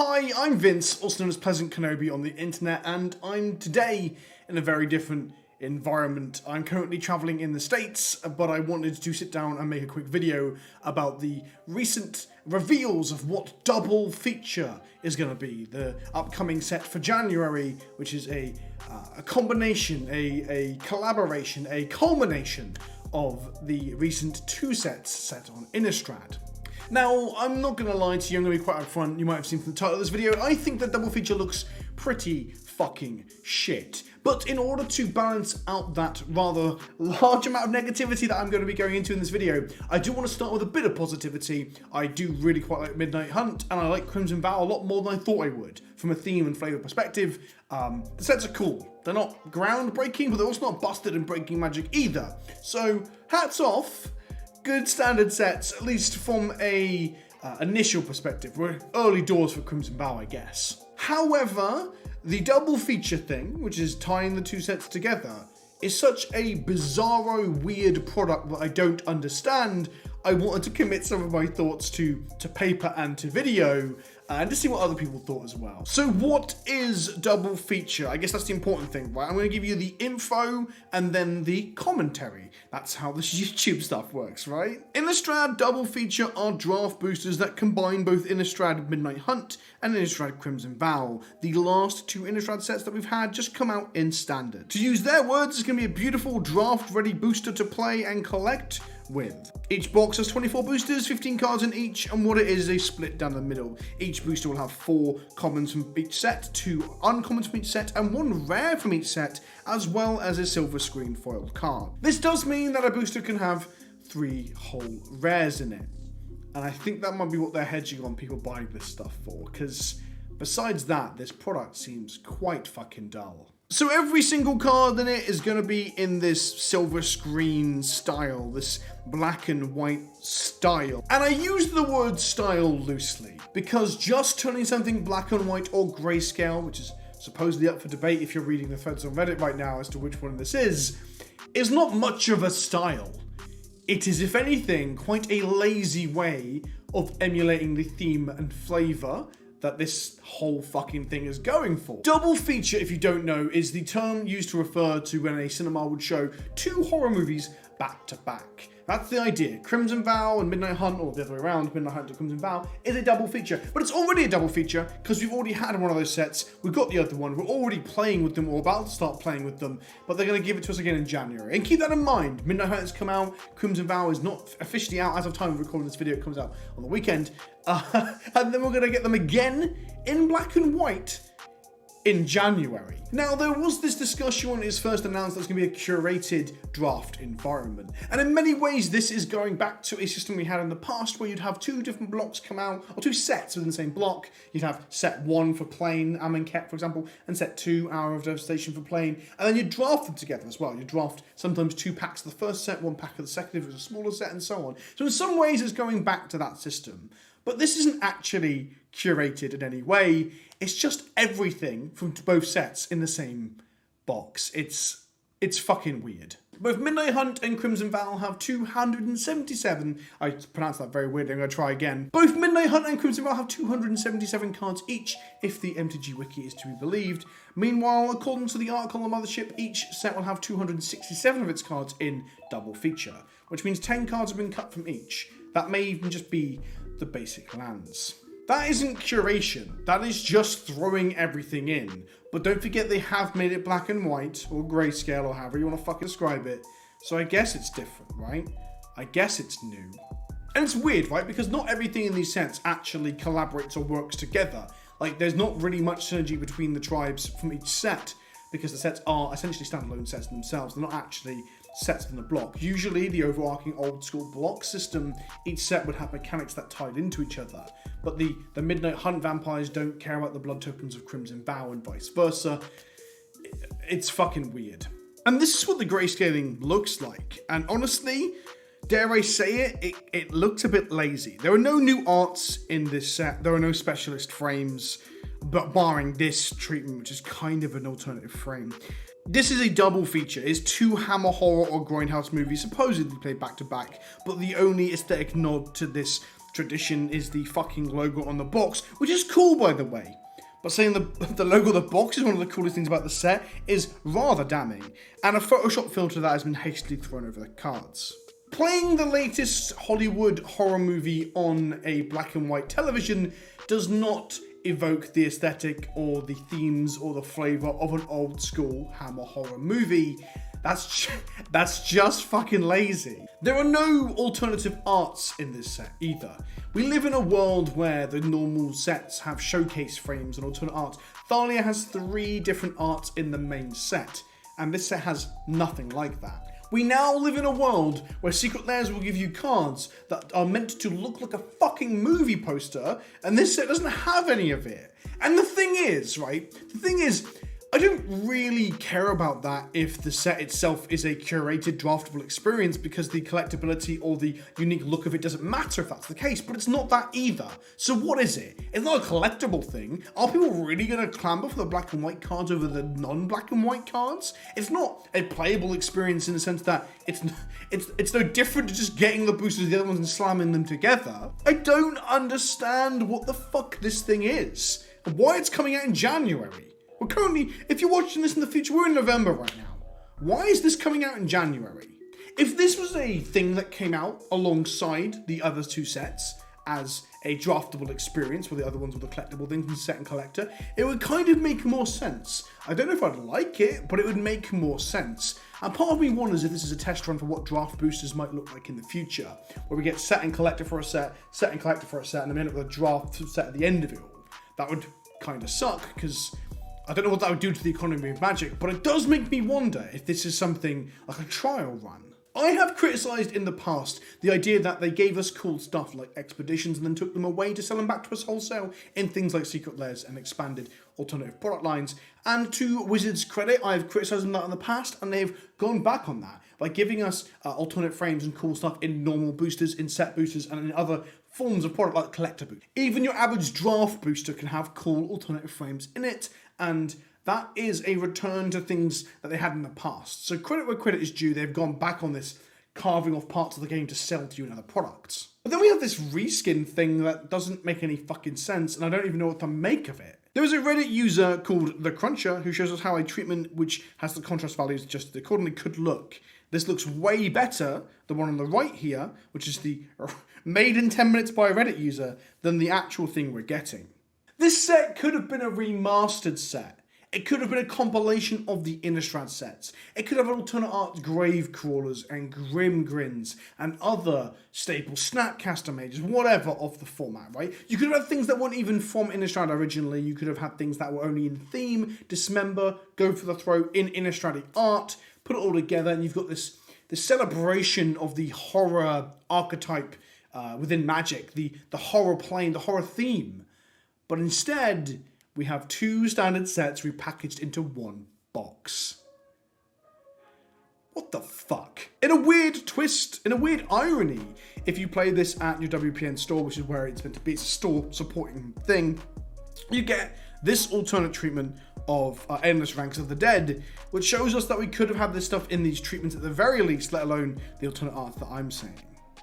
Hi, I'm Vince, also known as PleasantKenobi on the internet, and I'm today in a very different environment. I'm currently traveling in the States, but I wanted to sit down and make a quick video about the recent reveals of what Double Feature is going to be, the upcoming set for January, which is a combination, a collaboration, a culmination of the recent two sets set on Innistrad. Now, I'm not going to lie to you, I'm going to be quite upfront, you might have seen from the title of this video, I think that Double Feature looks pretty fucking shit. But in order to balance out that rather large amount of negativity that I'm going to be going into in this video, I do want to start with a bit of positivity. I do really quite like Midnight Hunt, and I like Crimson Vow a lot more than I thought I would, from a theme and flavour perspective. The sets are cool. They're not groundbreaking, but they're also not busted and breaking magic either. So, hats off. Good standard sets, at least from a initial perspective. We're early doors for Crimson Vow, I guess. However, the double feature thing, which is tying the two sets together, is such a bizarro, weird product that I don't understand. I wanted to commit some of my thoughts to paper and to video, and to see what other people thought as well. So what is Double Feature? I guess that's the important thing, right? I'm going to give you the info and then the commentary. That's how this YouTube stuff works, right? Innistrad Double Feature are draft boosters that combine both Innistrad Midnight Hunt and Innistrad Crimson Vow. The last two Innistrad sets that we've had just come out in standard. To use their words, it's going to be a beautiful draft-ready booster to play and collect with. Each box has 24 boosters, 15 cards in each, and what it is, they split down the middle. Each booster will have 4 commons from each set, 2 uncommons from each set, and 1 rare from each set, as well as a silver screen foiled card. This does mean that a booster can have 3 whole rares in it, and I think that might be what they're hedging on people buying this stuff for, because besides that, this product seems quite fucking dull. So every single card in it is going to be in this silver screen style, this black and white style. And I use the word style loosely, because just turning something black and white or grayscale, which is supposedly up for debate if you're reading the threads on Reddit right now as to which one this is not much of a style. It is, if anything, quite a lazy way of emulating the theme and flavour that this whole fucking thing is going for. Double feature, if you don't know, is the term used to refer to when a cinema would show 2 horror movies back to back. That's the idea. Crimson Vow and Midnight Hunt, or the other way around, Midnight Hunt and Crimson Vow, is a double feature. But it's already a double feature because we've already had one of those sets. We've got the other one. We're already playing with them or about to start playing with them, but they're going to give it to us again in January. And keep that in mind. Midnight Hunt has come out. Crimson Vow is not officially out as of time of recording this video. It comes out on the weekend. And then we're going to get them again in black and white in January. Now, there was this discussion when it was first announced that it's going to be a curated draft environment. And in many ways, this is going back to a system we had in the past where you'd have 2 different blocks come out, or 2 sets within the same block. You'd have set 1 for Plane, Amonkhet, for example, and set 2, Hour of Devastation for Plane. And then you'd draft them together as well. You'd draft sometimes 2 packs of the first set, 1 pack of the second if it was a smaller set, and so on. So in some ways, it's going back to that system. But this isn't actually curated in any way. It's just everything from both sets in the same box. It's fucking weird. Both Midnight Hunt and Crimson Vow have 277, I pronounced that very weirdly, I'm going to try again. Both Midnight Hunt and Crimson Vow have 277 cards each, if the MTG wiki is to be believed. Meanwhile, according to the article on the Mothership, each set will have 267 of its cards in double feature, which means 10 cards have been cut from each. That may even just be the basic lands. That isn't curation, that is just throwing everything in. But don't forget they have made it black and white, or grayscale, or however you want to fucking describe it. So I guess it's different, right? I guess it's new. And it's weird, right? Because not everything in these sets actually collaborates or works together. Like, there's not really much synergy between the tribes from each set, because the sets are essentially standalone sets themselves. They're not actually sets in the block. Usually the overarching old school block system, each set would have mechanics that tied into each other. But the Midnight Hunt vampires don't care about the blood tokens of Crimson Vow and vice versa. It's fucking weird. And this is what the grayscaling looks like. And honestly, dare I say it looks a bit lazy. There are no new arts in this set. There are no specialist frames, but barring this treatment, which is kind of an alternative frame. This is a double feature. It's 2 Hammer Horror or Grindhouse movies supposedly played back to back, but the only aesthetic nod to this tradition is the fucking logo on the box, which is cool, by the way. But saying the logo of the box is one of the coolest things about the set is rather damning, and a Photoshop filter that has been hastily thrown over the cards. Playing the latest Hollywood horror movie on a black and white television does not evoke the aesthetic or the themes or the flavour of an old school Hammer horror movie. That's just fucking lazy. There are no alternative arts in this set either. We live in a world where the normal sets have showcase frames and alternate arts. Thalia has 3 different arts in the main set, and this set has nothing like that. We now live in a world where Secret Lairs will give you cards that are meant to look like a fucking movie poster, and this set doesn't have any of it. And the thing is, I don't really care about that if the set itself is a curated, draftable experience, because the collectability or the unique look of it doesn't matter if that's the case, but it's not that either. So what is it? It's not a collectible thing. Are people really going to clamber for the black and white cards over the non-black and white cards? It's not a playable experience in the sense that it's no different to just getting the boosters of the other ones and slamming them together. I don't understand what the fuck this thing is, and why it's coming out in January. We're currently, if you're watching this in the future, we're in November right now. Why is this coming out in January? If this was a thing that came out alongside the other 2 sets as a draftable experience, where the other ones were the collectible things and set and collector, it would kind of make more sense. I don't know if I'd like it, but it would make more sense. And part of me wonders if this is a test run for what draft boosters might look like in the future, where we get set and collector for a set, set and collector for a set, and then we end up with a draft set at the end of it all. That would kind of suck, because I don't know what that would do to the economy of Magic, but it does make me wonder if this is something like a trial run. I have criticised in the past the idea that they gave us cool stuff like expeditions and then took them away to sell them back to us wholesale in things like Secret Lairs and expanded alternative product lines. And to Wizards' credit, I've criticised them that in the past, and they've gone back on that by giving us alternate frames and cool stuff in normal boosters, in set boosters, and in other forms of product like collector boost. Even your average draft booster can have cool alternative frames in it, and that is a return to things that they had in the past. So credit where credit is due, they've gone back on this carving off parts of the game to sell to you in other products. But then we have this reskin thing that doesn't make any fucking sense, and I don't even know what to make of it. There is a Reddit user called The Cruncher who shows us how a treatment which has the contrast values adjusted accordingly could look. This looks way better, the one on the right here, which is the made in 10 minutes by a Reddit user, than the actual thing we're getting. This set could have been a remastered set. It could have been a compilation of the Innistrad sets. It could have alternate art Grave Crawlers and Grim Grins and other staple Snapcaster Mages, whatever of the format, right? You could have had things that weren't even from Innistrad originally. You could have had things that were only in theme, Dismember, Go for the Throat, in Innistrad art, put it all together, and you've got this celebration of the horror archetype within Magic, the horror plane, the horror theme. But instead, we have 2 standard sets repackaged into 1 box. What the fuck? In a weird twist, in a weird irony, if you play this at your WPN store, which is where it's meant to be, it's a store supporting thing, you get this alternate treatment of Endless Ranks of the Dead, which shows us that we could have had this stuff in these treatments at the very least, let alone the alternate art that I'm saying.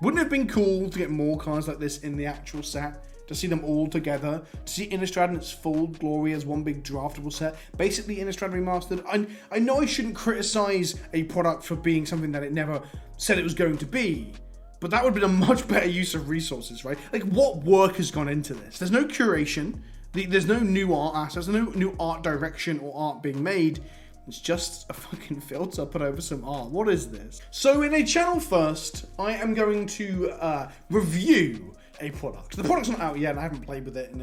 Wouldn't it have been cool to get more cards like this in the actual set? To see them all together, to see Innistrad in its full glory as one big draftable set, basically Innistrad remastered. I know I shouldn't criticise a product for being something that it never said it was going to be, but that would have been a much better use of resources, right? Like, what work has gone into this? There's no curation, there's no new art assets, there's no new art direction or art being made. It's just a fucking filter put over some art. What is this? So in a channel first, I am going to review a product. The product's not out yet, and I haven't played with it, and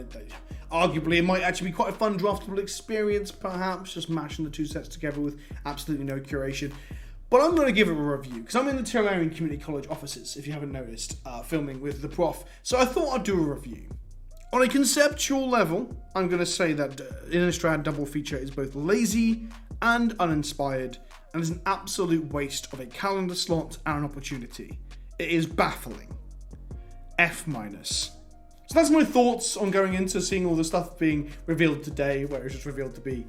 arguably it might actually be quite a fun draftable experience, perhaps, just mashing the 2 sets together with absolutely no curation. But I'm going to give it a review, because I'm in the Terrarium Community College offices, if you haven't noticed, filming with the prof, so I thought I'd do a review. On a conceptual level, I'm going to say that Innistrad Double Feature is both lazy and uninspired, and is an absolute waste of a calendar slot and an opportunity. It is baffling. F-. So that's my thoughts on going into seeing all the stuff being revealed today, where it's just revealed to be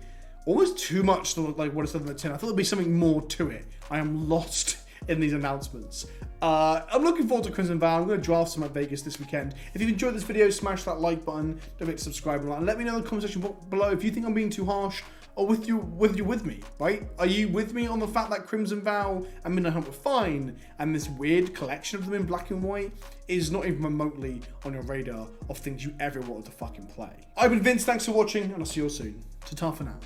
almost too much to look like what it said on the tin. I thought there'd be something more to it. I am lost in these announcements. I'm looking forward to Crimson Vow. I'm going to draft some at Vegas this weekend. If you've enjoyed this video, smash that like button, don't forget to subscribe and let me know in the comment section below if you think I'm being too harsh or with me, right? Are you with me on the fact that Crimson Vow and Midnight Hunt were fine, and this weird collection of them in black and white is not even remotely on your radar of things you ever wanted to fucking play? I've been Vince, thanks for watching, and I'll see you all soon. Ta-ta for now.